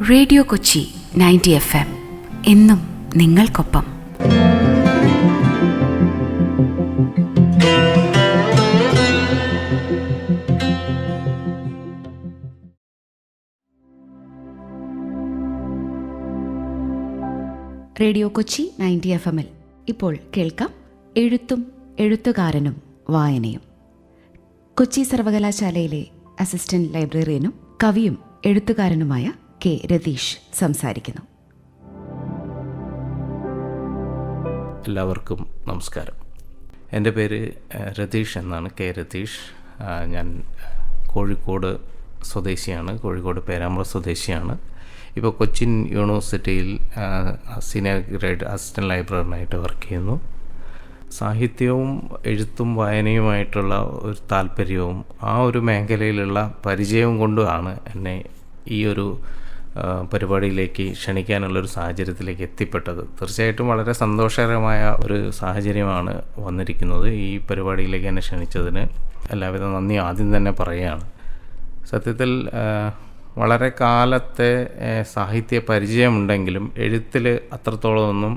Radio Kochi 90 FM എന്നും നിങ്ങൾക്കൊപ്പം. Radio Kochi 90 FM ഇപ്പോൾ കേൾക്കാം എഴുത്തും എഴുത്തുകാരനും വായനയും. കൊച്ചി സർവകലാശാലയിലെ അസിസ്റ്റന്റ് ലൈബ്രറിയനും കവിയും എഴുത്തുകാരനുമായ കെ രതീഷ് സംസാരിക്കുന്നു. എല്ലാവർക്കും നമസ്കാരം. എൻ്റെ പേര് രതീഷ് എന്നാണ്, കെ രതീഷ്. ഞാൻ കോഴിക്കോട് സ്വദേശിയാണ്, കോഴിക്കോട് പേരാമ്പ്ര സ്വദേശിയാണ്. ഇപ്പോൾ കൊച്ചിൻ യൂണിവേഴ്സിറ്റിയിൽ സീനിയർ ഗ്രേഡ് അസിസ്റ്റന്റ് ലൈബ്രറിയനായിട്ട് വർക്ക് ചെയ്യുന്നു. സാഹിത്യവും എഴുത്തും വായനയുമായിട്ടുള്ള ഒരു താല്പര്യവും ആ ഒരു മേഖലയിലുള്ള പരിചയവും കൊണ്ടുമാണ് എന്നെ ഈ ഒരു പരിപാടിയിലേക്ക് ക്ഷണിക്കാനുള്ളൊരു സാഹചര്യത്തിലേക്ക് എത്തിപ്പെട്ടത്. തീർച്ചയായിട്ടും വളരെ സന്തോഷകരമായ ഒരു സാഹചര്യമാണ് വന്നിരിക്കുന്നത്. ഈ പരിപാടിയിലേക്ക് എന്നെ ക്ഷണിച്ചതിന് എല്ലാവിധ നന്ദി ആദ്യം തന്നെ പറയുകയാണ്. സത്യത്തിൽ വളരെ കാലത്തെ സാഹിത്യ പരിചയമുണ്ടെങ്കിലും എഴുത്തിൽ അത്രത്തോളമൊന്നും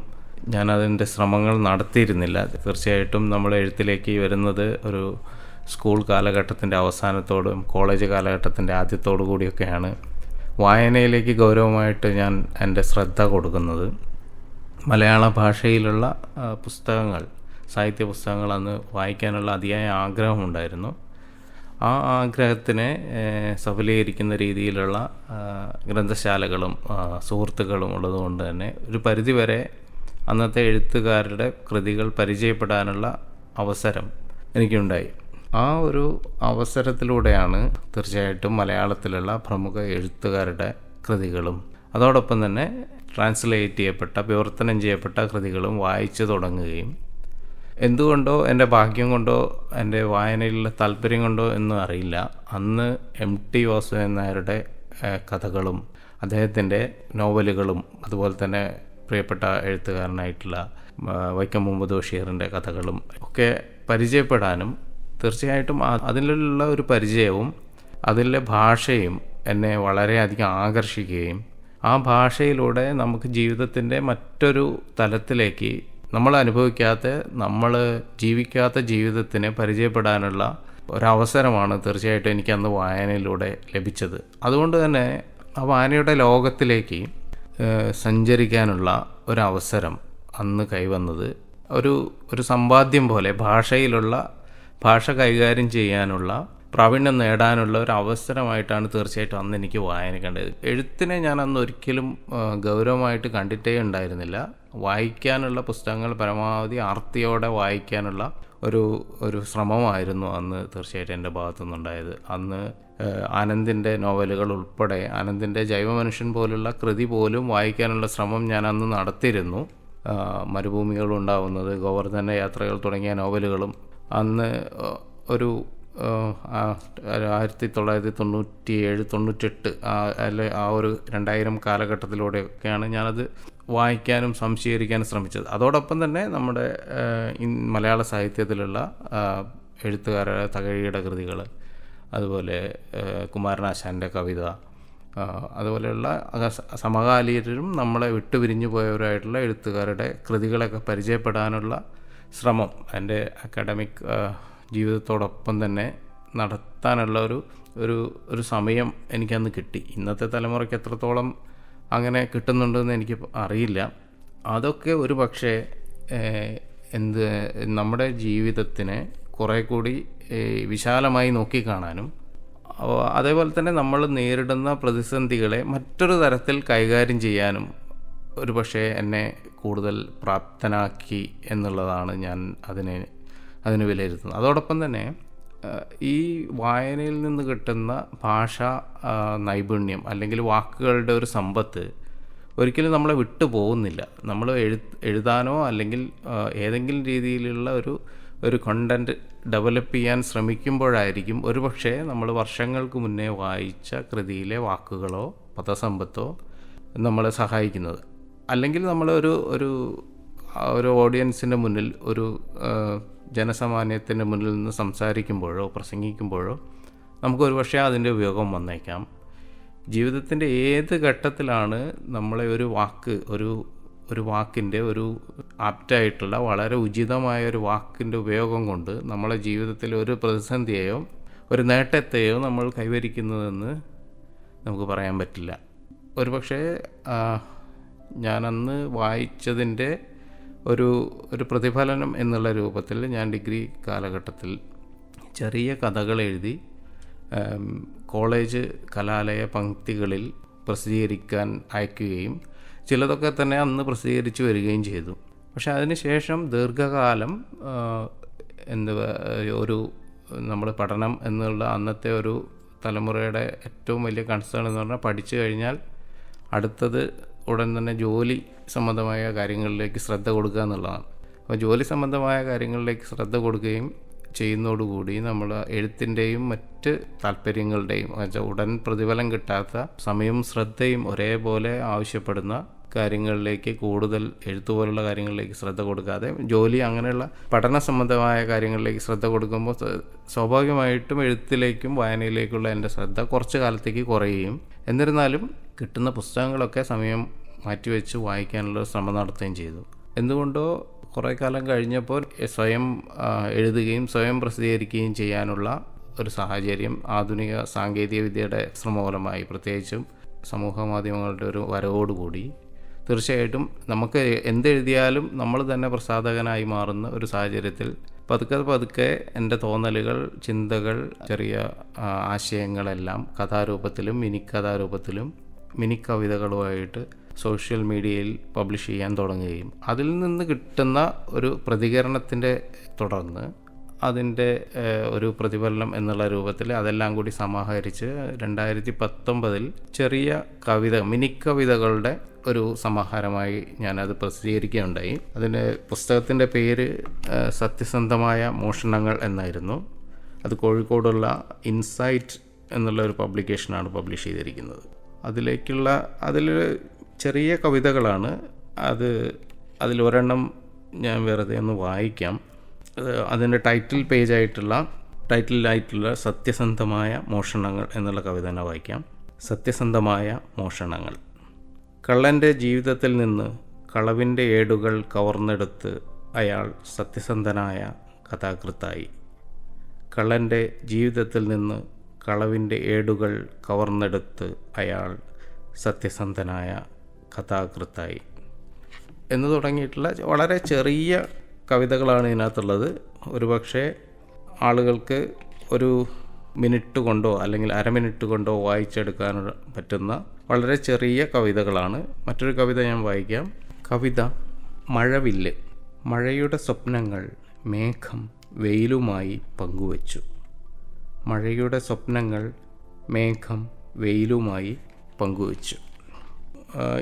ഞാനതിൻ്റെ ശ്രമങ്ങൾ നടത്തിയിരുന്നില്ല. തീർച്ചയായിട്ടും നമ്മൾ എഴുത്തിലേക്ക് വരുന്നത് ഒരു സ്കൂൾ കാലഘട്ടത്തിൻ്റെ അവസാനത്തോടും കോളേജ് കാലഘട്ടത്തിൻ്റെ ആദ്യത്തോടു കൂടിയൊക്കെയാണ് വായനയിലേക്ക് ഗൗരവമായിട്ട് ഞാൻ എൻ്റെ ശ്രദ്ധ കൊടുക്കുന്നത്. മലയാള ഭാഷയിലുള്ള പുസ്തകങ്ങൾ, സാഹിത്യ പുസ്തകങ്ങൾ അന്ന് വായിക്കാനുള്ള അതിയായ ആഗ്രഹമുണ്ടായിരുന്നു. ആ ആഗ്രഹത്തിനെ സഫലീകരിക്കുന്ന രീതിയിലുള്ള ഗ്രന്ഥശാലകളും സുഹൃത്തുക്കളും ഉള്ളതുകൊണ്ട് തന്നെ ഒരു പരിധിവരെ അന്നത്തെ എഴുത്തുകാരുടെ കൃതികൾ പരിചയപ്പെടാനുള്ള അവസരം എനിക്കുണ്ടായി. ആ ഒരു അവസരത്തിലൂടെയാണ് തീർച്ചയായിട്ടും മലയാളത്തിലുള്ള പ്രമുഖ എഴുത്തുകാരുടെ കൃതികളും അതോടൊപ്പം തന്നെ ട്രാൻസ്ലേറ്റ് ചെയ്യപ്പെട്ട, വിവർത്തനം ചെയ്യപ്പെട്ട കൃതികളും വായിച്ചു തുടങ്ങുകയും, എന്തുകൊണ്ടോ എൻ്റെ ഭാഗ്യം കൊണ്ടോ എൻ്റെ വായനയിലുള്ള താല്പര്യം കൊണ്ടോ എന്നും അറിയില്ല, അന്ന് MT വാസുദേവൻ നായരുടെ കഥകളും അദ്ദേഹത്തിൻ്റെ നോവലുകളും അതുപോലെ തന്നെ പ്രിയപ്പെട്ട എഴുത്തുകാരനായിട്ടുള്ള വൈക്കം മുഹമ്മദ് ബഷീറിൻ്റെ കഥകളും ഒക്കെ പരിചയപ്പെടാനും തീർച്ചയായിട്ടും അതിലുള്ള ഒരു പരിചയവും അതിലെ ഭാഷയും എന്നെ വളരെയധികം ആകർഷിക്കുകയും ആ ഭാഷയിലൂടെ നമുക്ക് ജീവിതത്തിൻ്റെ മറ്റൊരു തലത്തിലേക്ക് നമ്മൾ അനുഭവിക്കാത്ത, നമ്മൾ ജീവിക്കാത്ത ജീവിതത്തിനെ പരിചയപ്പെടാനുള്ള ഒരവസരമാണ് തീർച്ചയായിട്ടും എനിക്കന്ന് വായനയിലൂടെ ലഭിച്ചത്. അതുകൊണ്ട് തന്നെ ആ വായനയുടെ ലോകത്തിലേക്ക് സഞ്ചരിക്കാനുള്ള ഒരവസരം അന്ന് കൈവന്നത് ഒരു സമ്പാദ്യം പോലെ ഭാഷ കൈകാര്യം ചെയ്യാനുള്ള, പ്രാവീണ്യം നേടാനുള്ള ഒരു അവസരമായിട്ടാണ് തീർച്ചയായിട്ടും അന്ന് എനിക്ക് വായന കണ്ടത്. എഴുത്തിനെ ഞാൻ അന്ന് ഒരിക്കലും ഗൗരവമായിട്ട് കണ്ടിട്ടേ ഉണ്ടായിരുന്നില്ല. വായിക്കാനുള്ള പുസ്തകങ്ങൾ പരമാവധി ആർത്തിയോടെ വായിക്കാനുള്ള ഒരു ശ്രമമായിരുന്നു അന്ന് തീർച്ചയായിട്ടും എൻ്റെ ഭാഗത്തുനിന്നുണ്ടായത്. അന്ന് ആനന്ദിൻ്റെ നോവലുകൾ ഉൾപ്പെടെ, ആനന്ദിൻ്റെ ജൈവമനുഷ്യൻ പോലുള്ള കൃതി പോലും വായിക്കാനുള്ള ശ്രമം ഞാൻ അന്ന് നടത്തിയിരുന്നു. മരുഭൂമികളുണ്ടാവുന്നത്, ഗോവർദ്ധന യാത്രകൾ തുടങ്ങിയ നോവലുകളും അന്ന് ഒരു 1997-98 അല്ലെ ആ ഒരു 2000 കാലഘട്ടത്തിലൂടെയൊക്കെയാണ് ഞാനത് വായിക്കാനും സംശീകരിക്കാനും ശ്രമിച്ചത്. അതോടൊപ്പം തന്നെ നമ്മുടെ മലയാള സാഹിത്യത്തിലുള്ള എഴുത്തുകാരുടെ തകഴിയുടെ കൃതികൾ, അതുപോലെ കുമാരനാശാൻ്റെ കവിത, അതുപോലെയുള്ള സമകാലീനരും നമ്മളെ വിട്ടുപിരിഞ്ഞു പോയവരായിട്ടുള്ള എഴുത്തുകാരുടെ കൃതികളൊക്കെ പരിചയപ്പെടാനുള്ള ശ്രമം എൻ്റെ അക്കാഡമിക് ജീവിതത്തോടൊപ്പം തന്നെ നടത്താനുള്ള ഒരു സമയം എനിക്കന്ന് കിട്ടി. ഇന്നത്തെ തലമുറയ്ക്ക് എത്രത്തോളം അങ്ങനെ കിട്ടുന്നുണ്ടെന്ന് എനിക്ക് അറിയില്ല. അതൊക്കെ ഒരു പക്ഷേ നമ്മുടെ ജീവിതത്തിനെ കുറേ കൂടി വിശാലമായി നോക്കിക്കാണാനും അതേപോലെ തന്നെ നമ്മൾ നേരിടുന്ന പ്രതിസന്ധികളെ മറ്റൊരു തരത്തിൽ കൈകാര്യം ചെയ്യാനും ഒരു പക്ഷേ എന്നെ കൂടുതൽ പ്രാപ്തനാക്കി എന്നുള്ളതാണ് ഞാൻ അതിന് വിലയിരുത്തുന്നത്. അതോടൊപ്പം തന്നെ ഈ വായനയിൽ നിന്ന് കിട്ടുന്ന ഭാഷാ നൈപുണ്യം അല്ലെങ്കിൽ വാക്കുകളുടെ ഒരു സമ്പത്ത് ഒരിക്കലും നമ്മളെ വിട്ടു പോകുന്നില്ല. നമ്മൾ എഴുതാനോ അല്ലെങ്കിൽ ഏതെങ്കിലും രീതിയിലുള്ള ഒരു കണ്ടൻറ്റ് ഡെവലപ്പ് ചെയ്യാൻ ശ്രമിക്കുമ്പോഴായിരിക്കും ഒരുപക്ഷെ നമ്മൾ വർഷങ്ങൾക്ക് മുന്നേ വായിച്ച കൃതിയിലെ വാക്കുകളോ പദസമ്പത്തോ നമ്മളെ സഹായിക്കുന്നത്. അല്ലെങ്കിൽ നമ്മൾ ഒരു ഓഡിയൻസിൻ്റെ മുന്നിൽ, ഒരു ജനസാമാന്യത്തിൻ്റെ മുന്നിൽ നിന്ന് സംസാരിക്കുമ്പോഴോ പ്രസംഗിക്കുമ്പോഴോ നമുക്കൊരു പക്ഷേ അതിൻ്റെ ഉപയോഗം വന്നേക്കാം. ജീവിതത്തിൻ്റെ ഏത് ഘട്ടത്തിലാണ് നമ്മളെ ഒരു വാക്ക് ഒരു വാക്കിൻ്റെ ഒരു ആപ്റ്റായിട്ടുള്ള വളരെ ഉചിതമായ ഒരു വാക്കിൻ്റെ ഉപയോഗം കൊണ്ട് നമ്മളെ ജീവിതത്തിൽ ഒരു പ്രതിസന്ധിയെയോ ഒരു നേട്ടത്തെയോ നമ്മൾ കൈവരിക്കുന്നതെന്ന് നമുക്ക് പറയാൻ പറ്റില്ല. ഒരു പക്ഷേ ഞാനന്ന് വായിച്ചതിൻ്റെ ഒരു പ്രതിഫലനം എന്നുള്ള രൂപത്തിൽ ഞാൻ ഡിഗ്രി കാലഘട്ടത്തിൽ ചെറിയ കഥകൾ എഴുതി കോളേജ് കലാലയ പംക്തികളിൽ പ്രസിദ്ധീകരിക്കാൻ അയക്കുകയും ചിലതൊക്കെ തന്നെ അന്ന് പ്രസിദ്ധീകരിച്ചു വരികയും ചെയ്തു. പക്ഷെ അതിനുശേഷം ദീർഘകാലം നമ്മൾ പഠനം എന്നുള്ള അന്നത്തെ ഒരു തലമുറയുടെ ഏറ്റവും വലിയ കൺസേൺ എന്ന് പറഞ്ഞാൽ പഠിച്ചു കഴിഞ്ഞാൽ അടുത്തത് ഉടൻ തന്നെ ജോലി സംബന്ധമായ കാര്യങ്ങളിലേക്ക് ശ്രദ്ധ കൊടുക്കുക എന്നുള്ളതാണ്. അപ്പോൾ ജോലി സംബന്ധമായ കാര്യങ്ങളിലേക്ക് ശ്രദ്ധ കൊടുക്കുകയും ചെയ്യുന്നതോടുകൂടി നമ്മൾ എഴുത്തിൻ്റെയും മറ്റ് താല്പര്യങ്ങളുടെയും ഉടൻ പ്രതിഫലം കിട്ടാത്ത സമയവും ശ്രദ്ധയും ഒരേപോലെ ആവശ്യപ്പെടുന്ന കാര്യങ്ങളിലേക്ക് കൂടുതൽ എഴുത്തുപോലുള്ള കാര്യങ്ങളിലേക്ക് ശ്രദ്ധ കൊടുക്കാതെ ജോലി അങ്ങനെയുള്ള പഠന സംബന്ധമായ കാര്യങ്ങളിലേക്ക് ശ്രദ്ധ കൊടുക്കുമ്പോൾ സ്വാഭാവികമായിട്ടും എഴുത്തിലേക്കും വായനയിലേക്കുള്ള എൻ്റെ ശ്രദ്ധ കുറച്ച് കാലത്തേക്ക് കുറയുകയും എന്നിരുന്നാലും കിട്ടുന്ന പുസ്തകങ്ങളൊക്കെ സമയം മാറ്റിവെച്ച് വായിക്കാനുള്ള ശ്രമം നടത്തുകയും ചെയ്തു. എന്തുകൊണ്ടോ കുറേ കാലം കഴിഞ്ഞപ്പോൾ സ്വയം എഴുതുകയും സ്വയം പ്രസിദ്ധീകരിക്കുകയും ചെയ്യാനുള്ള ഒരു സാഹചര്യം ആധുനിക സാങ്കേതിക വിദ്യയുടെ ശ്രമഫലമായി, പ്രത്യേകിച്ചും സമൂഹ മാധ്യമങ്ങളുടെ ഒരു വരവോടുകൂടി തീർച്ചയായിട്ടും നമുക്ക് എന്തെഴുതിയാലും നമ്മൾ തന്നെ പ്രസാധകനായി മാറുന്ന ഒരു സാഹചര്യത്തിൽ പതുക്കെ എൻ്റെ തോന്നലുകൾ, ചിന്തകൾ, ചെറിയ ആശയങ്ങളെല്ലാം കഥാരൂപത്തിലും മിനിക്കഥാരൂപത്തിലും മിനിക്കവിതകളുമായിട്ട് സോഷ്യൽ മീഡിയയിൽ പബ്ലിഷ് ചെയ്യാൻ തുടങ്ങുകയും അതിൽ നിന്ന് കിട്ടുന്ന ഒരു പ്രതികരണത്തിൻ്റെ തുടർന്ന് അതിൻ്റെ ഒരു പ്രതിഫലനം എന്നുള്ള രൂപത്തിൽ അതെല്ലാം കൂടി സമാഹരിച്ച് 2019 ചെറിയ മിനിക്കവിതകളുടെ ഒരു സമാഹാരമായി ഞാനത് പ്രസിദ്ധീകരിക്കുകയുണ്ടായി. അതിൻ്റെ പുസ്തകത്തിൻ്റെ പേര് സത്യസന്ധമായ മോഷണങ്ങൾ എന്നായിരുന്നു. അത് കോഴിക്കോടുള്ള ഇൻസൈറ്റ് എന്നുള്ള ഒരു പബ്ലിക്കേഷനാണ് പബ്ലിഷ് ചെയ്തിരിക്കുന്നത്. അതിൽ ചെറിയ കവിതകളാണ്. അതിലൊരെണ്ണം ഞാൻ വെറുതെ ഒന്ന് വായിക്കാം. അതിൻ്റെ ടൈറ്റിലായിട്ടുള്ള സത്യസന്ധമായ മോഷണങ്ങൾ എന്നുള്ള കവിത തന്നെ വായിക്കാം. സത്യസന്ധമായ മോഷണങ്ങൾ. കള്ളൻ്റെ ജീവിതത്തിൽ നിന്ന് കളവിൻ്റെ ഏടുകൾ കവർന്നെടുത്ത് അയാൾ സത്യസന്ധനായ കഥാകൃത്തായി. കള്ളൻ്റെ ജീവിതത്തിൽ നിന്ന് കളവിൻ്റെ ഏടുകൾ കവർന്നെടുത്ത് അയാൾ സത്യസന്ധനായ കഥാകൃത്തായി എന്ന് തുടങ്ങിയിട്ടുള്ള വളരെ ചെറിയ കവിതകളാണ് ഇതിനകത്തുള്ളത്. ഒരുപക്ഷെ ആളുകൾക്ക് ഒരു മിനിറ്റ് കൊണ്ടോ അല്ലെങ്കിൽ അരമിനിറ്റ് കൊണ്ടോ വായിച്ചെടുക്കാൻ പറ്റുന്ന വളരെ ചെറിയ കവിതകളാണ്. മറ്റൊരു കവിത ഞാൻ വായിക്കാം. കവിത മഴവില്ല്. മഴയുടെ സ്വപ്നങ്ങൾ മേഘം വെയിലുമായി പങ്കുവച്ചു. മഴയുടെ സ്വപ്നങ്ങൾ മേഘം വെയിലുമായി പങ്കുവച്ചു.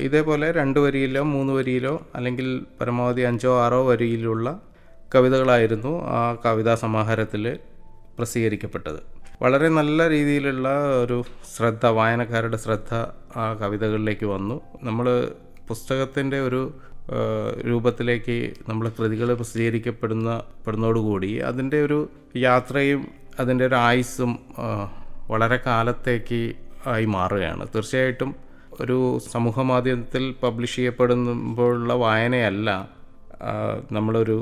ഇതേപോലെ 2 വരിയിലോ 3 വരിയിലോ അല്ലെങ്കിൽ പരമാവധി 5-6 വരിയിലുള്ള കവിതകളായിരുന്നു ആ കവിതാ സമാഹാരത്തിൽ പ്രസിദ്ധീകരിക്കപ്പെട്ടത്. വളരെ നല്ല രീതിയിലുള്ള ഒരു വായനക്കാരുടെ ശ്രദ്ധ ആ കവിതകളിലേക്ക് വന്നു. നമ്മൾ പുസ്തകത്തിൻ്റെ ഒരു രൂപത്തിലേക്ക് നമ്മൾ കൃതികൾ പ്രസിദ്ധീകരിക്കപ്പെടുന്നതോടുകൂടി അതിൻ്റെ ഒരു യാത്രയും അതിൻ്റെ ഒരു ആയുസ്സും വളരെ കാലത്തേക്ക് ആയി മാറുകയാണ്. തീർച്ചയായിട്ടും ഒരു സമൂഹ മാധ്യമത്തിൽ പബ്ലിഷ് ചെയ്യപ്പെടുമ്പോഴുള്ള വായനയല്ല നമ്മളൊരു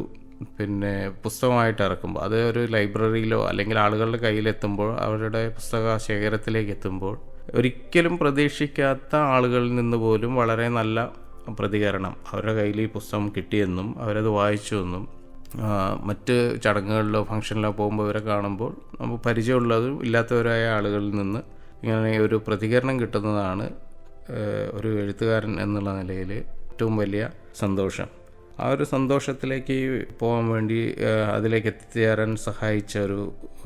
പുസ്തകമായിട്ട് ഇറക്കുമ്പോൾ, അത് ഒരു ലൈബ്രറിയിലോ അല്ലെങ്കിൽ ആളുകളുടെ കയ്യിലെത്തുമ്പോൾ, അവരുടെ പുസ്തക ശേഖരത്തിലേക്ക് എത്തുമ്പോൾ ഒരിക്കലും പ്രതീക്ഷിക്കാത്ത ആളുകളിൽ നിന്ന് പോലും വളരെ നല്ല പ്രതികരണം, അവരുടെ കയ്യിൽ ഈ പുസ്തകം കിട്ടിയെന്നും അവരത് വായിച്ചു എന്നും മറ്റ് ചടങ്ങുകളിലോ ഫംഗ്ഷനിലോ പോകുമ്പോൾ ഇവരെ കാണുമ്പോൾ നമുക്ക് പരിചയമുള്ളതും ഇല്ലാത്തവരായ ആളുകളിൽ നിന്ന് ഇങ്ങനെ ഒരു പ്രതികരണം കിട്ടുന്നതാണ് ഒരു എഴുത്തുകാരൻ എന്നുള്ള നിലയിൽ ഏറ്റവും വലിയ സന്തോഷം. ആ ഒരു സന്തോഷത്തിലേക്ക് പോകാൻ വേണ്ടി അതിലേക്ക് എത്തിച്ചേരാൻ സഹായിച്ച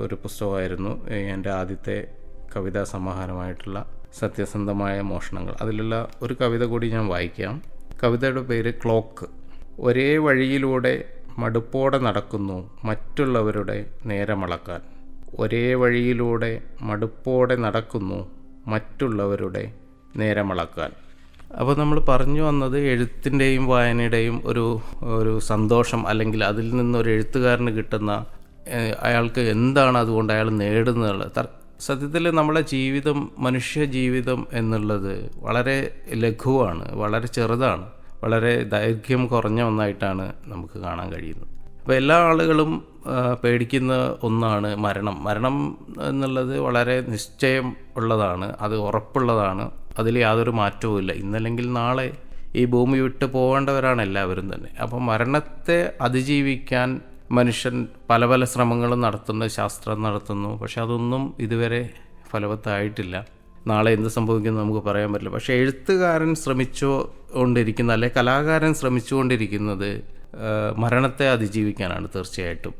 ഒരു പുസ്തകമായിരുന്നു എൻ്റെ ആദ്യത്തെ കവിതാ സമാഹാരമായിട്ടുള്ള സത്യസന്ധമായ മോഷണങ്ങൾ. അതിലുള്ള ഒരു കവിത കൂടി ഞാൻ വായിക്കാം. കവിതയുടെ പേര് ക്ലോക്ക്. ഒരേ വഴിയിലൂടെ മടുപ്പോടെ നടക്കുന്നു മറ്റുള്ളവരുടെ നേരമളക്കാൻ. ഒരേ വഴിയിലൂടെ മടുപ്പോടെ നടക്കുന്നു മറ്റുള്ളവരുടെ നേരമളക്കാൻ. അപ്പോൾ നമ്മൾ പറഞ്ഞു വന്നത് എഴുത്തിൻ്റെയും വായനയുടെയും ഒരു സന്തോഷം, അല്ലെങ്കിൽ അതിൽ നിന്നൊരു എഴുത്തുകാരന് കിട്ടുന്ന, അയാൾക്ക് എന്താണ് അതുകൊണ്ട് അയാൾ നേടുന്നത്. സത്യത്തിൽ നമ്മളെ ജീവിതം, മനുഷ്യ ജീവിതം എന്നുള്ളത് വളരെ ലഘുവാണ്, വളരെ ചെറുതാണ്, വളരെ ദൈർഘ്യം കുറഞ്ഞ ഒന്നായിട്ടാണ് നമുക്ക് കാണാൻ കഴിയുന്നത്. അപ്പോൾ എല്ലാ ആളുകളും പേടിക്കുന്ന ഒന്നാണ് മരണം. മരണം എന്നുള്ളത് വളരെ നിശ്ചയം ഉള്ളതാണ്, അത് ഉറപ്പുള്ളതാണ്, അതിൽ യാതൊരു മാറ്റവുമില്ല. ഇന്നല്ലെങ്കിൽ നാളെ ഈ ഭൂമി വിട്ട് പോകേണ്ടവരാണ് എല്ലാവരും തന്നെ. അപ്പോൾ മരണത്തെ അതിജീവിക്കാൻ മനുഷ്യൻ പല പല ശ്രമങ്ങളും നടത്തുന്നു, ശാസ്ത്രം നടത്തുന്നു. പക്ഷെ അതൊന്നും ഇതുവരെ ഫലവത്തായിട്ടില്ല. നാളെ എന്ത് സംഭവിക്കുമെന്ന് നമുക്ക് പറയാൻ പറ്റില്ല. പക്ഷേ എഴുത്തുകാരൻ ശ്രമിച്ചുകൊണ്ടിരിക്കുന്ന, അല്ലെ കലാകാരൻ ശ്രമിച്ചുകൊണ്ടിരിക്കുന്നത് മരണത്തെ അതിജീവിക്കാനാണ്. തീർച്ചയായിട്ടും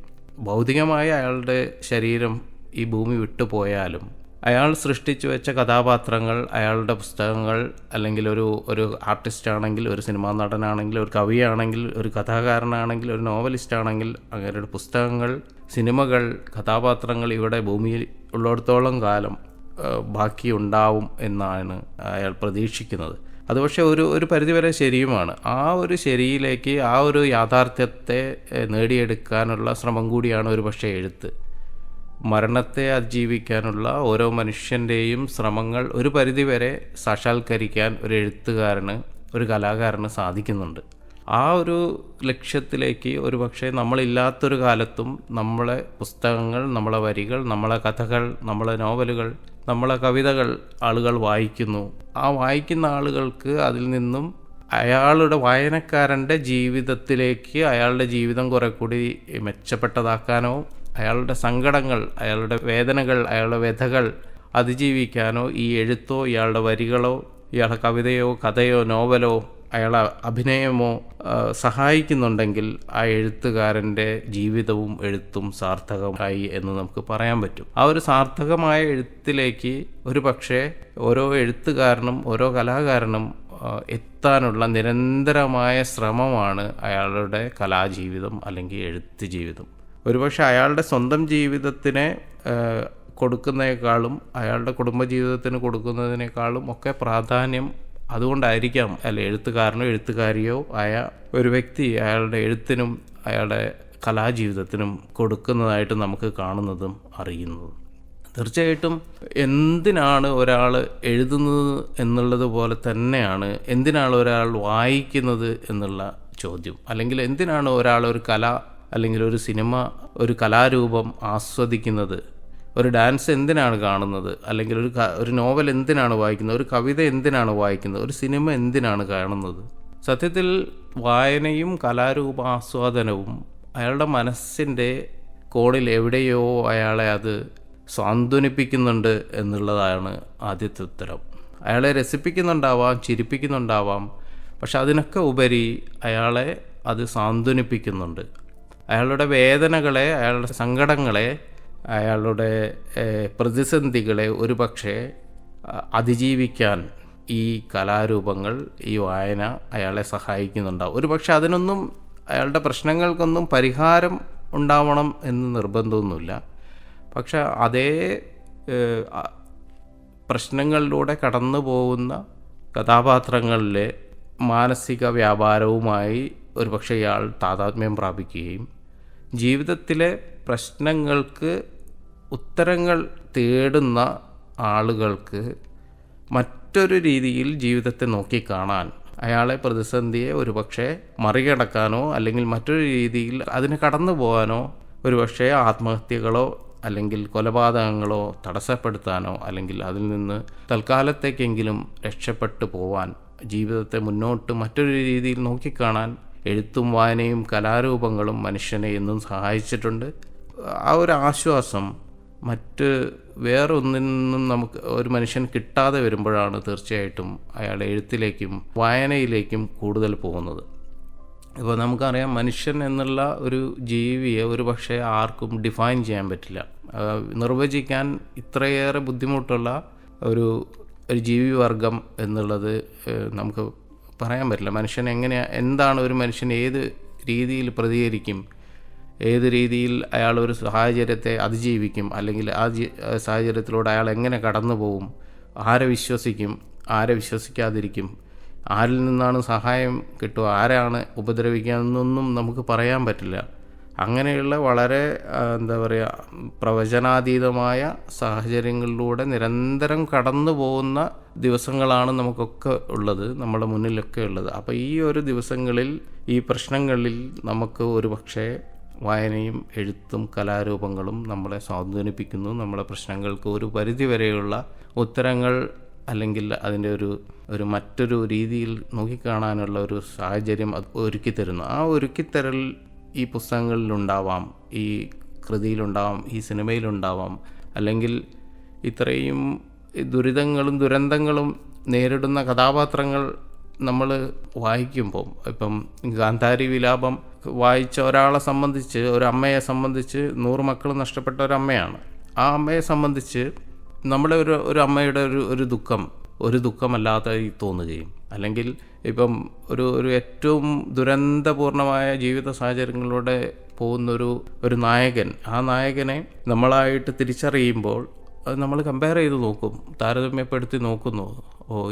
ഭൗതികമായി അയാളുടെ ശരീരം ഈ ഭൂമി വിട്ടു പോയാലും അയാൾ സൃഷ്ടിച്ചു വെച്ച കഥാപാത്രങ്ങൾ, അയാളുടെ പുസ്തകങ്ങൾ, അല്ലെങ്കിൽ ഒരു ആർട്ടിസ്റ്റ് ആണെങ്കിൽ, ഒരു സിനിമാ നടനാണെങ്കിൽ, ഒരു കവിയാണെങ്കിൽ, ഒരു കഥാകാരനാണെങ്കിൽ, ഒരു നോവലിസ്റ്റ് ആണെങ്കിൽ, അങ്ങനെയുള്ള പുസ്തകങ്ങൾ, സിനിമകൾ, കഥാപാത്രങ്ങൾ ഇവിടെ ഭൂമിയിൽ ഉള്ളിടത്തോളം കാലം ബാക്കിയുണ്ടാവും എന്നാണ് അയാൾ പ്രതീക്ഷിക്കുന്നത്. അത് പക്ഷേ ഒരു പരിധിവരെ ശരിയുമാണ്. ആ ഒരു ശരിയിലേക്ക്, ആ ഒരു യാഥാർത്ഥ്യത്തെ നേടിയെടുക്കാനുള്ള ശ്രമം കൂടിയാണ് ഒരു പക്ഷേ എഴുത്ത്. മരണത്തെ അതിജീവിക്കാനുള്ള ഓരോ മനുഷ്യൻ്റെയും ശ്രമങ്ങൾ ഒരു പരിധിവരെ സാക്ഷാത്കരിക്കാൻ ഒരു എഴുത്തുകാരന്, ഒരു കലാകാരന് സാധിക്കുന്നുണ്ട്. ആ ഒരു ലക്ഷ്യത്തിലേക്ക് ഒരു പക്ഷേ നമ്മളില്ലാത്തൊരു കാലത്തും നമ്മളെ പുസ്തകങ്ങൾ, നമ്മളെ വരികൾ, നമ്മളെ കഥകൾ, നമ്മളെ നോവലുകൾ, നമ്മളെ കവിതകൾ ആളുകൾ വായിക്കുന്നു. ആ വായിക്കുന്ന ആളുകൾക്ക് അതിൽ നിന്നും അയാളുടെ വായനക്കാരൻ്റെ ജീവിതത്തിലേക്ക് അയാളുടെ ജീവിതം കുറെ കൂടി മെച്ചപ്പെട്ടതാക്കാനോ, അയാളുടെ സങ്കടങ്ങൾ, അയാളുടെ വേദനകൾ, അയാളുടെ വ്യഥകൾ അതിജീവിക്കാനോ ഈ എഴുത്തോ, ഇയാളുടെ വരികളോ, ഇയാളുടെ കവിതയോ, കഥയോ, നോവലോ, അയാളെ അഭിനയമോ സഹായിക്കുന്നുണ്ടെങ്കിൽ ആ എഴുത്തുകാരൻ്റെ ജീവിതവും എഴുത്തും സാർത്ഥകമായി എന്ന് നമുക്ക് പറയാൻ പറ്റും. ആ ഒരു സാർത്ഥകമായ എഴുത്തിലേക്ക് ഒരു പക്ഷേ ഓരോ എഴുത്തുകാരനും, ഓരോ കലാകാരനും എത്താനുള്ള നിരന്തരമായ ശ്രമമാണ് അയാളുടെ കലാജീവിതം അല്ലെങ്കിൽ എഴുത്ത് ജീവിതം. ഒരുപക്ഷെ അയാളുടെ സ്വന്തം ജീവിതത്തിനെ കൊടുക്കുന്നതിനേക്കാളും, അയാളുടെ കുടുംബജീവിതത്തിന് കൊടുക്കുന്നതിനേക്കാളും ഒക്കെ പ്രാധാന്യം അതുകൊണ്ടായിരിക്കാം അല്ലെ എഴുത്തുകാരനോ എഴുത്തുകാരിയോ ആയ ഒരു വ്യക്തി അയാളുടെ എഴുത്തിനും അയാളുടെ കലാജീവിതത്തിനും കൊടുക്കുന്നതായിട്ട് നമുക്ക് കാണുന്നതും അറിയുന്നതും. തീർച്ചയായിട്ടും എന്തിനാണ് ഒരാൾ എഴുതുന്നത് എന്നുള്ളത് പോലെ തന്നെയാണ് എന്തിനാണ് ഒരാൾ വായിക്കുന്നത് എന്നുള്ള ചോദ്യം. അല്ലെങ്കിൽ എന്തിനാണ് ഒരാൾ ഒരു കല, അല്ലെങ്കിൽ ഒരു സിനിമ, ഒരു കലാരൂപം ആസ്വദിക്കുന്നത്, ഒരു ഡാൻസ് എന്തിനാണ് കാണുന്നത്, അല്ലെങ്കിൽ ഒരു നോവൽ എന്തിനാണ് വായിക്കുന്നത്, ഒരു കവിത എന്തിനാണ് വായിക്കുന്നത്, ഒരു സിനിമ എന്തിനാണ് കാണുന്നത്. സത്യത്തിൽ വായനയും കലാരൂപാസ്വാദനവും അയാളുടെ മനസ്സിൻ്റെ കോണിൽ എവിടെയോ അയാളെ അത് സാന്ത്വനിപ്പിക്കുന്നുണ്ട് എന്നുള്ളതാണ് ആദ്യത്തെ ഉത്തരം. അയാളെ രസിപ്പിക്കുന്നുണ്ടാവാം, ചിരിപ്പിക്കുന്നുണ്ടാവാം, പക്ഷെ അതിനൊക്കെ ഉപരി അയാളെ അത് സാന്ത്വനിപ്പിക്കുന്നുണ്ട്. അയാളുടെ വേദനകളെ, അയാളുടെ സങ്കടങ്ങളെ, അയാളുടെ പ്രതിസന്ധികളെ ഒരു പക്ഷേ അതിജീവിക്കാൻ ഈ കലാരൂപങ്ങൾ, ഈ വായന അയാളെ സഹായിക്കുന്നുണ്ടാവും. ഒരു പക്ഷെ അതിനൊന്നും, അയാളുടെ പ്രശ്നങ്ങൾക്കൊന്നും പരിഹാരം ഉണ്ടാവണം എന്ന് നിർബന്ധമൊന്നുമില്ല. പക്ഷെ അതേ പ്രശ്നങ്ങളിലൂടെ കടന്നു പോകുന്ന കഥാപാത്രങ്ങളിലെ മാനസിക വ്യാപാരവുമായി ഒരു പക്ഷേ ഇയാൾ താതാത്മ്യം പ്രാപിക്കുകയും ജീവിതത്തിലെ പ്രശ്നങ്ങൾക്ക് ഉത്തരങ്ങൾ തേടുന്ന ആളുകൾക്ക് മറ്റൊരു രീതിയിൽ ജീവിതത്തെ നോക്കിക്കാണാൻ, അയാളെ പ്രതിസന്ധിയെ ഒരുപക്ഷെ മറികടക്കാനോ അല്ലെങ്കിൽ മറ്റൊരു രീതിയിൽ അതിന് കടന്നു പോകാനോ, ഒരുപക്ഷെ ആത്മഹത്യകളോ അല്ലെങ്കിൽ കൊലപാതകങ്ങളോ തടസ്സപ്പെടുത്താനോ, അല്ലെങ്കിൽ അതിൽ നിന്ന് തൽക്കാലത്തേക്കെങ്കിലും രക്ഷപ്പെട്ടു പോവാൻ, ജീവിതത്തെ മുന്നോട്ട് മറ്റൊരു രീതിയിൽ നോക്കിക്കാണാൻ എഴുത്തും വായനയും കലാരൂപങ്ങളും മനുഷ്യനെ എന്നും സഹായിച്ചിട്ടുണ്ട്. ആ ഒരു ആശ്വാസം മറ്റ് വേറൊന്നിൽ നിന്നും നമുക്ക് ഒരു മനുഷ്യൻ കിട്ടാതെ വരുമ്പോഴാണ് തീർച്ചയായിട്ടും അയാൾ എഴുത്തിലേക്കും വായനയിലേക്കും കൂടുതൽ പോകുന്നത്. ഇപ്പോൾ നമുക്കറിയാം, മനുഷ്യൻ എന്നുള്ള ഒരു ജീവിയെ ഒരു പക്ഷേ ആർക്കും ഡിഫൈൻ ചെയ്യാൻ പറ്റില്ല. നിർവചിക്കാൻ ഇത്രയേറെ ബുദ്ധിമുട്ടുള്ള ഒരു ജീവിവർഗം എന്നുള്ളത് നമുക്ക് പറയാൻ പറ്റില്ല. മനുഷ്യൻ എന്താണ് ഒരു മനുഷ്യൻ, ഏത് രീതിയിൽ പ്രതികരിക്കും, ഏത് രീതിയിൽ അയാൾ ഒരു സാഹചര്യത്തെ അതിജീവിക്കും, അല്ലെങ്കിൽ ആ സാഹചര്യത്തിലൂടെ അയാൾ എങ്ങനെ കടന്നു പോകും, ആരെ വിശ്വസിക്കും, ആരെ വിശ്വസിക്കാതിരിക്കും, ആരിൽ നിന്നാണ് സഹായം കിട്ടുക, ആരാണ് ഉപദ്രവിക്കുക എന്നൊന്നും നമുക്ക് പറയാൻ പറ്റില്ല. അങ്ങനെയുള്ള വളരെ എന്താ പറയുക, പ്രവചനാതീതമായ സാഹചര്യങ്ങളിലൂടെ നിരന്തരം കടന്നു പോകുന്ന ദിവസങ്ങളാണ് നമുക്കൊക്കെ ഉള്ളത്, നമ്മുടെ മുന്നിലൊക്കെ ഉള്ളത്. അപ്പോൾ ഈ ഒരു ദിവസങ്ങളിൽ, ഈ പ്രശ്നങ്ങളിൽ നമുക്ക് ഒരു പക്ഷേ വായനയും എഴുത്തും കലാരൂപങ്ങളും നമ്മളെ സ്വാധീനിപ്പിക്കുന്നു. നമ്മളെ പ്രശ്നങ്ങൾക്ക് ഒരു പരിധിവരെയുള്ള ഉത്തരങ്ങൾ അല്ലെങ്കിൽ അതിൻ്റെ ഒരു മറ്റൊരു രീതിയിൽ നോക്കിക്കാണാനുള്ള ഒരു സാഹചര്യം അത് ഒരുക്കിത്തരുന്നു. ആ ഒരുക്കിത്തരൽ ഈ പുസ്തകങ്ങളിലുണ്ടാവാം, ഈ കൃതിയിലുണ്ടാവാം, ഈ സിനിമയിലുണ്ടാവാം. അല്ലെങ്കിൽ ഇത്രയും ദുരിതങ്ങളും ദുരന്തങ്ങളും നേരിടുന്ന കഥാപാത്രങ്ങൾ നമ്മൾ വായിക്കുമ്പോൾ, ഇപ്പം ഗാന്ധാരി വിലാപം വായിച്ച ഒരാളെ സംബന്ധിച്ച്, ഒരു അമ്മയെ സംബന്ധിച്ച്, 100 മക്കൾ നഷ്ടപ്പെട്ട ഒരമ്മയാണ്. ആ അമ്മയെ സംബന്ധിച്ച് നമ്മുടെ ഒരു അമ്മയുടെ ഒരു ദുഃഖം ഒരു ദുഃഖമല്ലാതായി തോന്നുകയും, അല്ലെങ്കിൽ ഇപ്പം ഒരു ഏറ്റവും ദുരന്തപൂർണമായ ജീവിത സാഹചര്യങ്ങളിലൂടെ പോകുന്നൊരു നായകൻ, ആ നായകനെ നമ്മളായിട്ട് തിരിച്ചറിയുമ്പോൾ അത് നമ്മൾ കമ്പയർ ചെയ്ത് നോക്കും, താരതമ്യപ്പെടുത്തി നോക്കുന്നു.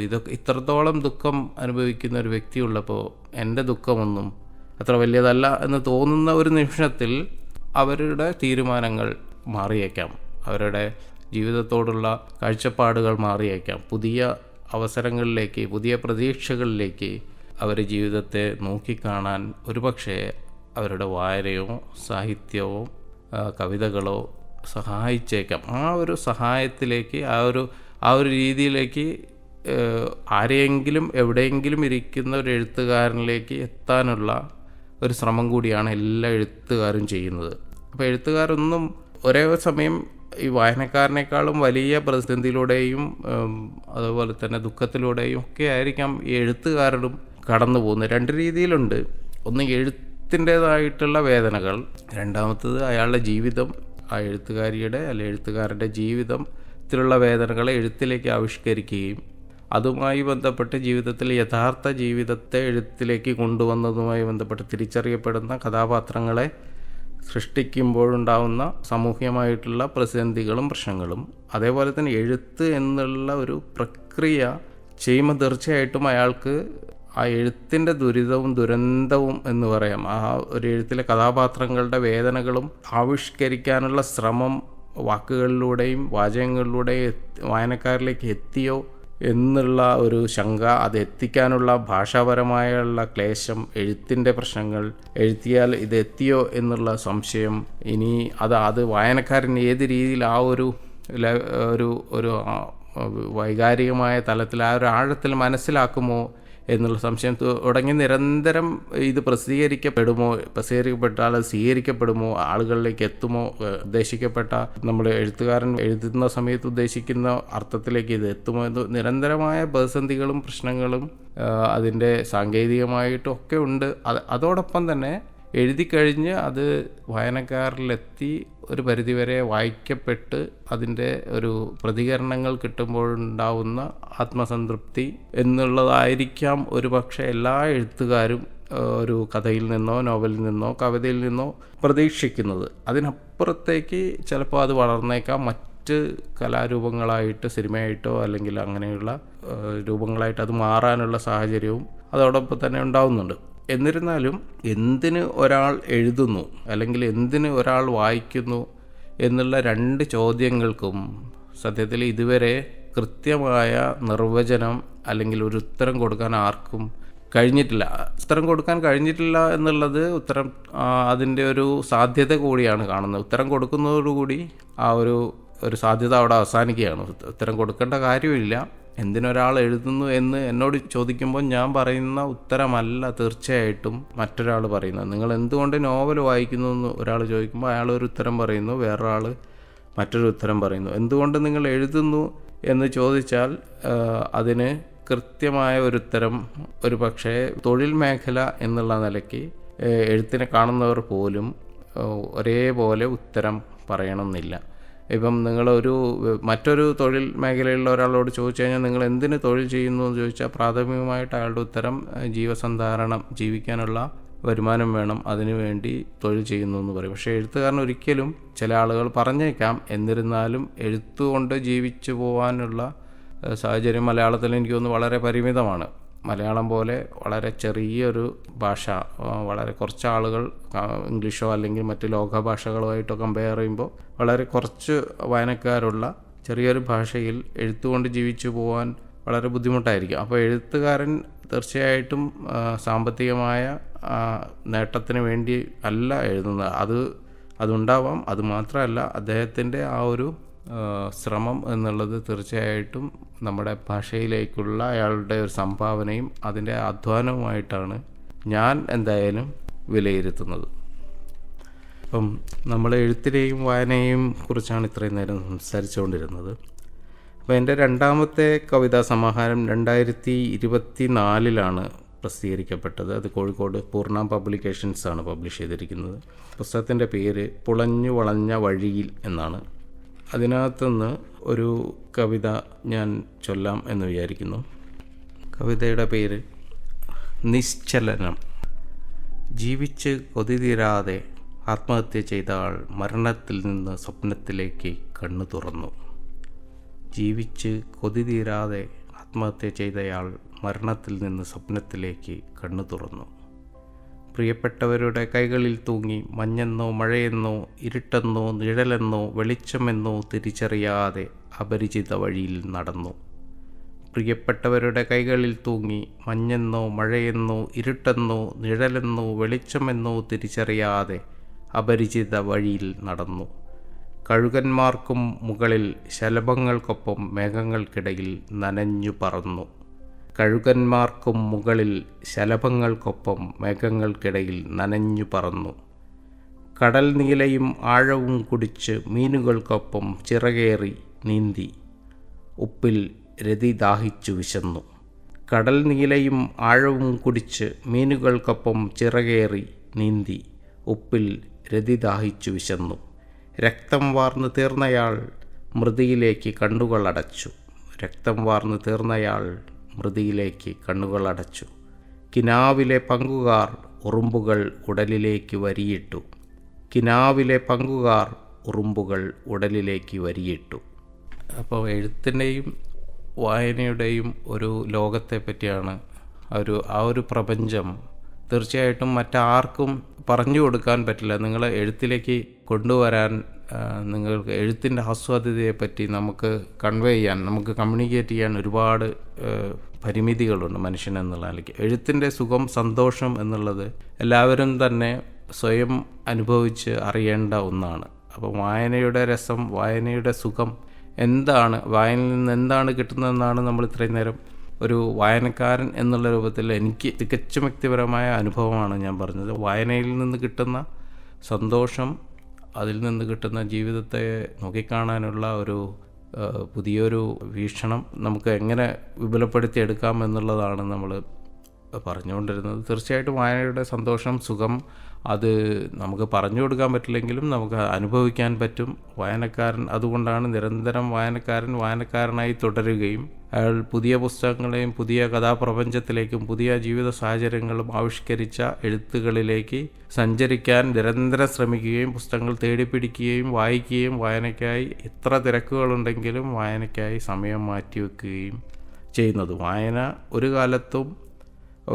ഇതൊക്കെ ഇത്രത്തോളം ദുഃഖം അനുഭവിക്കുന്ന ഒരു വ്യക്തിയുള്ളപ്പോൾ എൻ്റെ ദുഃഖമൊന്നും അത്ര വലിയതല്ല എന്ന് തോന്നുന്ന ഒരു നിമിഷത്തിൽ അവരുടെ തീരുമാനങ്ങൾ മാറിയേക്കാം, അവരുടെ ജീവിതത്തോടുള്ള കാഴ്ചപ്പാടുകൾ മാറിയേക്കാം. പുതിയ അവസരങ്ങളിലേക്ക്, പുതിയ പ്രതീക്ഷകളിലേക്ക് അവർ ജീവിതത്തെ നോക്കിക്കാണാൻ ഒരുപക്ഷെ അവരുടെ വായനയോ സാഹിത്യമോ കവിതകളോ സഹായിച്ചേക്കാം. ആ ഒരു സഹായത്തിലേക്ക്, ആ ഒരു രീതിയിലേക്ക് ആരെയെങ്കിലും എവിടെയെങ്കിലും ഇരിക്കുന്ന ഒരു എഴുത്തുകാരനിലേക്ക് എത്താനുള്ള ഒരു ശ്രമം കൂടിയാണ് എല്ലാ എഴുത്തുകാരും ചെയ്യുന്നത്. അപ്പോൾ എഴുത്തുകാരൊന്നും ഒരേ സമയം ഈ വായനക്കാരനേക്കാളും വലിയ പ്രതിസന്ധിയിലൂടെയും അതുപോലെ തന്നെ ദുഃഖത്തിലൂടെയും ഒക്കെ ആയിരിക്കാം ഈ എഴുത്തുകാരനും കടന്നു പോകുന്നത്. 2 രീതിയിലുണ്ട്. ഒന്ന് എഴുത്തിൻ്റേതായിട്ടുള്ള വേദനകൾ, രണ്ടാമത്തത് അയാളുടെ ജീവിതം, ആ എഴുത്തുകാരിയുടെ അല്ലെ എഴുത്തുകാരൻ്റെ ജീവിതത്തിലുള്ള വേദനകളെ എഴുത്തിലേക്ക് ആവിഷ്കരിക്കുകയും അതുമായി ബന്ധപ്പെട്ട് ജീവിതത്തിൽ യഥാർത്ഥ ജീവിതത്തെ എഴുത്തിലേക്ക് കൊണ്ടുവന്നതുമായി ബന്ധപ്പെട്ട് തിരിച്ചറിയപ്പെടുന്ന കഥാപാത്രങ്ങളെ സൃഷ്ടിക്കുമ്പോഴുണ്ടാവുന്ന സാമൂഹികമായിട്ടുള്ള പ്രതിസന്ധികളും പ്രശ്നങ്ങളും, അതേപോലെ തന്നെ എഴുത്ത് എന്നുള്ള ഒരു പ്രക്രിയ ചെയ്യുമ്പോൾ തീർച്ചയായിട്ടും അയാൾക്ക് ആ എഴുത്തിൻ്റെ ദുരിതവും ദുരന്തവും എന്ന് പറയാം, ആ ഒരു എഴുത്തിലെ കഥാപാത്രങ്ങളുടെ വേദനകളും ആവിഷ്കരിക്കാനുള്ള ശ്രമം വാക്കുകളിലൂടെയും വാചകങ്ങളിലൂടെയും വായനക്കാരിലേക്ക് എത്തിയോ എന്നുള്ള ഒരു ശങ്ക, അത് എത്തിക്കാനുള്ള ഭാഷാപരമായുള്ള ക്ലേശം, എഴുത്തിൻ്റെ പ്രശ്നങ്ങൾ, എഴുതിയാൽ ഇത് എത്തിയോ എന്നുള്ള സംശയം, ഇനി അത് വായനക്കാരൻ ഏത് രീതിയിൽ ആ ഒരു വൈകാരികമായ തലത്തിൽ ആ ഒരു ആഴത്തിൽ മനസ്സിലാക്കുമോ എന്നുള്ള സംശയം തുടങ്ങി നിരന്തരം ഇത് പ്രസിദ്ധീകരിക്കപ്പെട്ടാൽ അത് സ്വീകരിക്കപ്പെടുമോ, ആളുകളിലേക്ക് എത്തുമോ, ഉദ്ദേശിക്കപ്പെട്ട നമ്മൾ എഴുത്തുകാരൻ എഴുതുന്ന സമയത്ത് ഉദ്ദേശിക്കുന്ന അർത്ഥത്തിലേക്ക് ഇത് എത്തുമോ എന്ന് നിരന്തരമായ പ്രതിസന്ധികളും പ്രശ്നങ്ങളും അതിൻ്റെ സാങ്കേതികമായിട്ടും ഒക്കെ ഉണ്ട്. അതോടൊപ്പം തന്നെ എഴുതി കഴിഞ്ഞ് അത് വായനക്കാരിലെത്തി ഒരു പരിധിവരെ വായിക്കപ്പെട്ട് അതിൻ്റെ ഒരു പ്രതികരണങ്ങൾ കിട്ടുമ്പോഴുണ്ടാവുന്ന ആത്മസംതൃപ്തി എന്നുള്ളതായിരിക്കാം ഒരു പക്ഷേ എല്ലാ എഴുത്തുകാരും ഒരു കഥയിൽ നിന്നോ നോവലിൽ നിന്നോ കവിതയിൽ നിന്നോ പ്രതീക്ഷിക്കുന്നത്. അതിനപ്പുറത്തേക്ക് ചിലപ്പോൾ അത് വളർന്നേക്കാം, മറ്റ് കലാരൂപങ്ങളായിട്ട്, സിനിമയായിട്ടോ അല്ലെങ്കിൽ അങ്ങനെയുള്ള രൂപങ്ങളായിട്ട് അത് മാറാനുള്ള സാഹചര്യവും അതോടൊപ്പം തന്നെ ഉണ്ടാവുന്നുണ്ട്. എന്നിരുന്നാലും എന്തിന് ഒരാൾ എഴുതുന്നു അല്ലെങ്കിൽ എന്തിന് ഒരാൾ വായിക്കുന്നു എന്നുള്ള 2 ചോദ്യങ്ങൾക്കും സത്യത്തിൽ ഇതുവരെ കൃത്യമായ നിർവചനം അല്ലെങ്കിൽ ഒരു ഉത്തരം കൊടുക്കാൻ ആർക്കും കഴിഞ്ഞിട്ടില്ല. ഉത്തരം കൊടുക്കാൻ കഴിഞ്ഞിട്ടില്ല എന്നുള്ളത് അതിൻ്റെ ഒരു സാധ്യത കൂടിയാണ് കാണുന്നത്. ഉത്തരം കൊടുക്കുന്നതോടുകൂടി ആ ഒരു സാധ്യത അവിടെ അവസാനിക്കുകയാണ്. ഉത്തരം കൊടുക്കേണ്ട കാര്യമില്ല. എന്തിനൊരാൾ എഴുതുന്നു എന്ന് എന്നോട് ചോദിക്കുമ്പോൾ ഞാൻ പറയുന്ന ഉത്തരമല്ല തീർച്ചയായിട്ടും മറ്റൊരാൾ പറയുന്നത്. നിങ്ങൾ എന്തുകൊണ്ട് നോവൽ വായിക്കുന്നു എന്ന് ഒരാൾ ചോദിക്കുമ്പോൾ അയാൾ ഒരു ഉത്തരം പറയുന്നു, വേറൊരാൾ മറ്റൊരു ഉത്തരം പറയുന്നു. എന്തുകൊണ്ട് നിങ്ങൾ എഴുതുന്നു എന്ന് ചോദിച്ചാൽ അതിന് കൃത്യമായ ഒരു ഉത്തരം ഒരു പക്ഷേ തൊഴിൽ മേഖല എന്നുള്ള നിലയ്ക്ക് എഴുത്തിനെ കാണുന്നവർ പോലും ഒരേപോലെ ഉത്തരം പറയണമെന്നില്ല. ഇപ്പം മറ്റൊരു തൊഴിൽ മേഖലയിലുള്ള ഒരാളോട് ചോദിച്ചു കഴിഞ്ഞാൽ നിങ്ങൾ എന്തിന് തൊഴിൽ ചെയ്യുന്നു എന്ന് ചോദിച്ചാൽ പ്രാഥമികമായിട്ട് അയാളുടെ ഉത്തരം ജീവിക്കാനുള്ള വരുമാനം വേണം, അതിനുവേണ്ടി തൊഴിൽ ചെയ്യുന്നു എന്ന് പറയും. പക്ഷേ എഴുത്തുകാരൻ ഒരിക്കലും, ചില ആളുകൾ പറഞ്ഞേക്കാം, എന്നിരുന്നാലും എഴുത്തുകൊണ്ട് ജീവിച്ചു പോകാനുള്ള സാഹചര്യം മലയാളത്തിൽ എനിക്ക് തോന്നുന്നു വളരെ പരിമിതമാണ്. മലയാളം പോലെ വളരെ ചെറിയൊരു ഭാഷ, വളരെ കുറച്ച് ആളുകൾ ഇംഗ്ലീഷോ അല്ലെങ്കിൽ മറ്റ് ലോക ഭാഷകളുമായിട്ടോ കമ്പയർ ചെയ്യുമ്പോൾ വളരെ കുറച്ച് വായനക്കാരുള്ള ചെറിയൊരു ഭാഷയിൽ എഴുത്തുകൊണ്ട് ജീവിച്ചു പോകാൻ വളരെ ബുദ്ധിമുട്ടായിരിക്കും. അപ്പോൾ എഴുത്തുകാരൻ തീർച്ചയായിട്ടും സാമ്പത്തികമായ നേട്ടത്തിന് വേണ്ടി അല്ല എഴുതുന്നത്. അതുണ്ടാവാം. അതുമാത്രമല്ല, അദ്ദേഹത്തിൻ്റെ ആ ഒരു ശ്രമം എന്നുള്ളത് തീർച്ചയായിട്ടും നമ്മുടെ ഭാഷയിലേക്കുള്ള അയാളുടെ ഒരു സംഭാവനയും അതിൻ്റെ അധ്വാനവുമായിട്ടാണ് ഞാൻ എന്തായാലും വിലയിരുത്തുന്നത്. അപ്പം നമ്മൾ എഴുത്തിനെയും വായനയെയും കുറിച്ചാണ് ഇത്രയും നേരം സംസാരിച്ചുകൊണ്ടിരുന്നത്. അപ്പോൾ എൻ്റെ രണ്ടാമത്തെ കവിതാ സമാഹാരം 2024 പ്രസിദ്ധീകരിക്കപ്പെട്ടത്. അത് കോഴിക്കോട് പൂർണ്ണ പബ്ലിക്കേഷൻസ് ആണ് പബ്ലിഷ് ചെയ്തിരിക്കുന്നത്. പുസ്തകത്തിൻ്റെ പേര് പുളഞ്ഞു വളഞ്ഞ വഴിയിൽ എന്നാണ്. അതിനകത്തുനിന്ന് ഒരു കവിത ഞാൻ ചൊല്ലാം എന്ന് വിചാരിക്കുന്നു. കവിതയുടെ പേര് നിശ്ചലനം. ജീവിച്ച് കൊതി തീരാതെ ആത്മഹത്യ ചെയ്ത ആൾ മരണത്തിൽ നിന്ന് സ്വപ്നത്തിലേക്ക് കണ്ണു തുറന്നു. ജീവിച്ച് കൊതി തീരാതെ ആത്മഹത്യ ചെയ്തയാൾ മരണത്തിൽ നിന്ന് സ്വപ്നത്തിലേക്ക് കണ്ണു തുറന്നു. പ്രിയപ്പെട്ടവരുടെ കൈകളിൽ തൂങ്ങി മഞ്ഞെന്നോ മഴയെന്നോ ഇരുട്ടെന്നോ നിഴലെന്നോ വെളിച്ചമെന്നോ തിരിച്ചറിയാതെ അപരിചിത വഴിയിൽ നടന്നു. പ്രിയപ്പെട്ടവരുടെ കൈകളിൽ തൂങ്ങി മഞ്ഞെന്നോ മഴയെന്നോ ഇരുട്ടെന്നോ നിഴലെന്നോ വെളിച്ചമെന്നോ തിരിച്ചറിയാതെ അപരിചിത വഴിയിൽ നടന്നു. കഴുകന്മാർക്കും മുകളിൽ ശലഭങ്ങൾക്കൊപ്പം മേഘങ്ങൾക്കിടയിൽ നനഞ്ഞു പറന്നു. കഴുകന്മാർക്കും മുകളിൽ ശലഭങ്ങൾക്കൊപ്പം മേഘങ്ങൾക്കിടയിൽ നനഞ്ഞു പറന്നു. കടൽ നീലയും ആഴവും കുടിച്ച് മീനുകൾക്കൊപ്പം ചിറകേറി നീന്തി. ഉപ്പിൽ രതി ദാഹിച്ചു വിശന്നു. കടൽ നീലയും ആഴവും കുടിച്ച് മീനുകൾക്കൊപ്പം ചിറകേറി നീന്തി. ഉപ്പിൽ രതി ദാഹിച്ചു വിശന്നു. രക്തം വാർന്നു തീർന്നയാൾ മൃതിയിലേക്ക് കണ്ണുകളടച്ചു. രക്തം വാർന്നു തീർന്നയാൾ മൃതിയിലേക്ക് കണ്ണുകളടച്ചു. കിനാവിലെ പങ്കുകാർ ഉറുമ്പുകൾ ഉടലിലേക്ക് വരിയിട്ടു. കിനാവിലെ പങ്കുകാർ ഉറുമ്പുകൾ ഉടലിലേക്ക് വരിയിട്ടു. അപ്പോൾ എഴുത്തിൻ്റെയും വായനയുടെയും ഒരു ലോകത്തെ പറ്റിയാണ് ആ ഒരു പ്രപഞ്ചം തീർച്ചയായിട്ടും മറ്റാർക്കും പറഞ്ഞു കൊടുക്കാൻ പറ്റില്ല. നിങ്ങളെ എഴുത്തിലേക്ക് കൊണ്ടുവരാൻ, നിങ്ങൾക്ക് എഴുത്തിൻ്റെ ആസ്വാദ്യതയെപ്പറ്റി നമുക്ക് കൺവേ ചെയ്യാൻ, നമുക്ക് കമ്മ്യൂണിക്കേറ്റ് ചെയ്യാൻ ഒരുപാട് പരിമിതികളുണ്ട് മനുഷ്യൻ എന്നുള്ള നിലയ്ക്ക്. എഴുത്തിൻ്റെ സുഖം, സന്തോഷം എന്നുള്ളത് എല്ലാവരും തന്നെ സ്വയം അനുഭവിച്ച് അറിയേണ്ട ഒന്നാണ്. അപ്പോൾ വായനയുടെ രസം, വായനയുടെ സുഖം എന്താണ്, വായനയിൽ നിന്ന് എന്താണ് കിട്ടുന്നതെന്നാണ് നമ്മൾ ഇത്രയും നേരം ഒരു വായനക്കാരൻ എന്നുള്ള രൂപത്തിൽ എനിക്ക് തികച്ചും വ്യക്തിപരമായ അനുഭവമാണ് ഞാൻ പറഞ്ഞത്. വായനയിൽ നിന്ന് കിട്ടുന്ന സന്തോഷം, അതിൽ നിന്ന് കിട്ടുന്ന ജീവിതത്തെ നോക്കിക്കാണാനുള്ള ഒരു പുതിയൊരു വീക്ഷണം നമുക്ക് എങ്ങനെ വിപുലപ്പെടുത്തിയെടുക്കാം എന്നുള്ളതാണ് നമ്മൾ പറഞ്ഞുകൊണ്ടിരുന്നത്. തീർച്ചയായിട്ടും വായനയുടെ സന്തോഷം, സുഖം അത് നമുക്ക് പറഞ്ഞു കൊടുക്കാൻ പറ്റില്ലെങ്കിലും നമുക്ക് അനുഭവിക്കാൻ പറ്റും. വായനക്കാരൻ അതുകൊണ്ടാണ് നിരന്തരം വായനക്കാരനായി തുടരുകയും അയാൾ പുതിയ പുസ്തകങ്ങളെയും പുതിയ കഥാപ്രപഞ്ചത്തിലേക്കും പുതിയ ജീവിത സാഹചര്യങ്ങളും ആവിഷ്കരിച്ച എഴുത്തുകളിലേക്ക് സഞ്ചരിക്കാൻ നിരന്തരം ശ്രമിക്കുകയും പുസ്തകങ്ങൾ തേടിപ്പിടിക്കുകയും വായിക്കുകയും വായനയ്ക്കായി എത്ര തിരക്കുകളുണ്ടെങ്കിലും വായനയ്ക്കായി സമയം മാറ്റിവെക്കുകയും ചെയ്യുന്നത്. വായന ഒരു കാലത്തും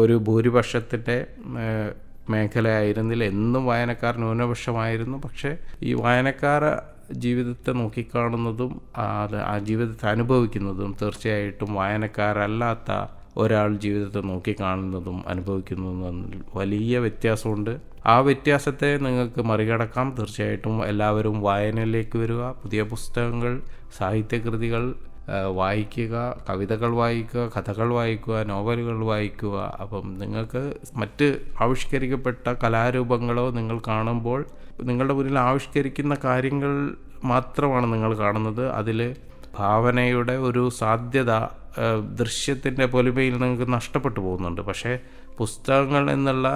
ഒരു ഭൂരിപക്ഷത്തിൻ്റെ മേഖലയായിരുന്നില്ല. എന്നും വായനക്കാർ ന്യൂനപക്ഷമായിരുന്നു. പക്ഷേ ഈ വായനക്കാര ജീവിതത്തെ നോക്കിക്കാണുന്നതും ആ ജീവിതത്തെ അനുഭവിക്കുന്നതും തീർച്ചയായിട്ടും വായനക്കാരല്ലാത്ത ഒരാൾ ജീവിതത്തെ നോക്കിക്കാണുന്നതും അനുഭവിക്കുന്നതും തമ്മിൽ വലിയ വ്യത്യാസമുണ്ട്. ആ വ്യത്യാസത്തെ നിങ്ങൾക്ക് മറികടക്കാം. തീർച്ചയായിട്ടും എല്ലാവരും വായനയിലേക്ക് വരിക, പുതിയ പുസ്തകങ്ങൾ, സാഹിത്യകൃതികൾ വായിക്കുക, കവിതകൾ വായിക്കുക, കഥകൾ വായിക്കുക, നോവലുകൾ വായിക്കുക. അപ്പം നിങ്ങൾക്ക് മറ്റ് ആവിഷ്കരിക്കപ്പെട്ട കലാരൂപങ്ങളോ നിങ്ങൾ കാണുമ്പോൾ നിങ്ങളുടെ മുന്നിൽ ആവിഷ്കരിക്കുന്ന കാര്യങ്ങൾ മാത്രമാണ് നിങ്ങൾ കാണുന്നത്. അതിൽ ഭാവനയുടെ ഒരു സാധ്യത ദൃശ്യത്തിൻ്റെ പൊലിമയിൽ നിങ്ങൾക്ക് നഷ്ടപ്പെട്ടു പോകുന്നുണ്ട്. പക്ഷേ പുസ്തകങ്ങൾ എന്നുള്ള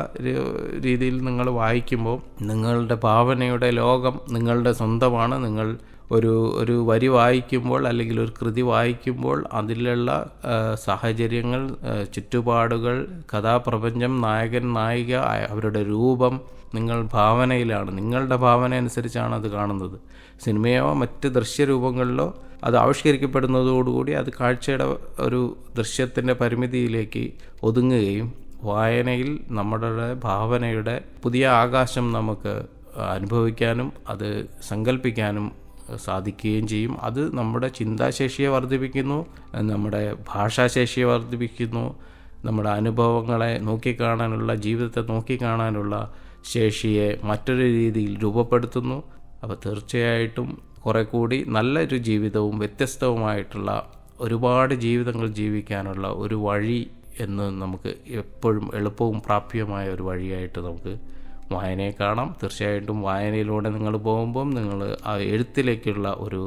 രീതിയിൽ നിങ്ങൾ വായിക്കുമ്പോൾ നിങ്ങളുടെ ഭാവനയുടെ ലോകം നിങ്ങളുടെ സ്വന്തമാണ്. നിങ്ങൾ ഒരു വരി വായിക്കുമ്പോൾ അല്ലെങ്കിൽ ഒരു കൃതി വായിക്കുമ്പോൾ അതിലുള്ള സാഹചര്യങ്ങൾ, ചുറ്റുപാടുകൾ, കഥാപ്രപഞ്ചം, നായകൻ, നായിക, അവരുടെ രൂപം നിങ്ങൾ ഭാവനയിലാണ്. നിങ്ങളുടെ ഭാവന അനുസരിച്ചാണ് അത് കാണുന്നത്. സിനിമയോ മറ്റ് ദൃശ്യരൂപങ്ങളിലോ അത് ആവിഷ്കരിക്കപ്പെടുന്നതോടുകൂടി അത് കാഴ്ചയുടെ ഒരു ദൃശ്യത്തിൻ്റെ പരിമിതിയിലേക്ക് ഒതുങ്ങുകയും വായനയിൽ നമ്മുടെ ഭാവനയുടെ പുതിയ ആകാശം നമുക്ക് അനുഭവിക്കാനും അത് സങ്കല്പിക്കാനും സാധിക്കുകയും ചെയ്യും. അത് നമ്മുടെ ചിന്താശേഷിയെ വർദ്ധിപ്പിക്കുന്നു, നമ്മുടെ ഭാഷാശേഷിയെ വർദ്ധിപ്പിക്കുന്നു, നമ്മുടെ അനുഭവങ്ങളെ നോക്കിക്കാണാനുള്ള, ജീവിതത്തെ നോക്കിക്കാണാനുള്ള ശേഷിയെ മറ്റൊരു രീതിയിൽ രൂപപ്പെടുത്തുന്നു. അപ്പോൾ തീർച്ചയായിട്ടും കുറെ കൂടി നല്ലൊരു ജീവിതവും വ്യത്യസ്തവുമായിട്ടുള്ള ഒരുപാട് ജീവിതങ്ങൾ ജീവിക്കാനുള്ള ഒരു വഴി എന്ന് നമുക്ക് എപ്പോഴും എളുപ്പവും പ്രാപ്യമായ ഒരു വഴിയായിട്ട് നമുക്ക് വായനയെ കാണാം. തീർച്ചയായിട്ടും വായനയിലൂടെ നിങ്ങൾ പോകുമ്പം നിങ്ങൾ ആ എഴുത്തിലേക്കുള്ള ഒരു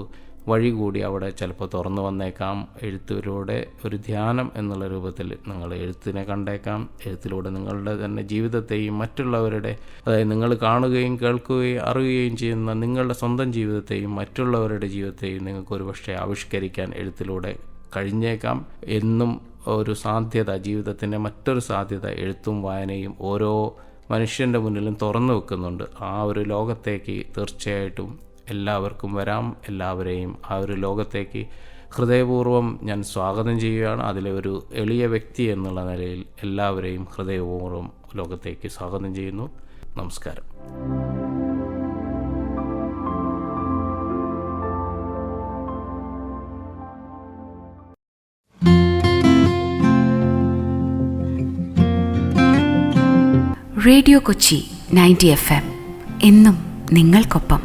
വഴി കൂടി അവിടെ ചിലപ്പോൾ തുറന്നു വന്നേക്കാം. എഴുത്തിലൂടെ ഒരു ധ്യാനം എന്നുള്ള രൂപത്തിൽ നിങ്ങൾ എഴുത്തിനെ കണ്ടേക്കാം. എഴുത്തിലൂടെ നിങ്ങളുടെ തന്നെ ജീവിതത്തെയും മറ്റുള്ളവരുടെ, അതായത് നിങ്ങൾ കാണുകയും കേൾക്കുകയും അറിയുകയും ചെയ്യുന്ന നിങ്ങളുടെ സ്വന്തം ജീവിതത്തെയും മറ്റുള്ളവരുടെ ജീവിതത്തെയും നിങ്ങൾക്ക് ഒരുപക്ഷെ ആവിഷ്കരിക്കാൻ എഴുത്തിലൂടെ കഴിഞ്ഞേക്കാം. എന്നും ഒരു സാധ്യത, ജീവിതത്തിൻ്റെ മറ്റൊരു സാധ്യത എഴുത്തും വായനയും ഓരോ മനുഷ്യൻ്റെ മുന്നിലും തുറന്നു വെക്കുന്നുണ്ട്. ആ ഒരു ലോകത്തേക്ക് തീർച്ചയായിട്ടും എല്ലാവർക്കും വരാം. എല്ലാവരെയും ആ ഒരു ലോകത്തേക്ക് ഹൃദയപൂർവ്വം ഞാൻ സ്വാഗതം ചെയ്യുകയാണ്. അതിലെ ഒരു എളിയ വ്യക്തി എന്നുള്ള നിലയിൽ എല്ലാവരെയും ഹൃദയപൂർവ്വം ലോകത്തേക്ക് സ്വാഗതം ചെയ്യുന്നു. നമസ്കാരം. റേഡിയോ കൊച്ചി 90 FM എന്നും നിങ്ങൾക്കൊപ്പം.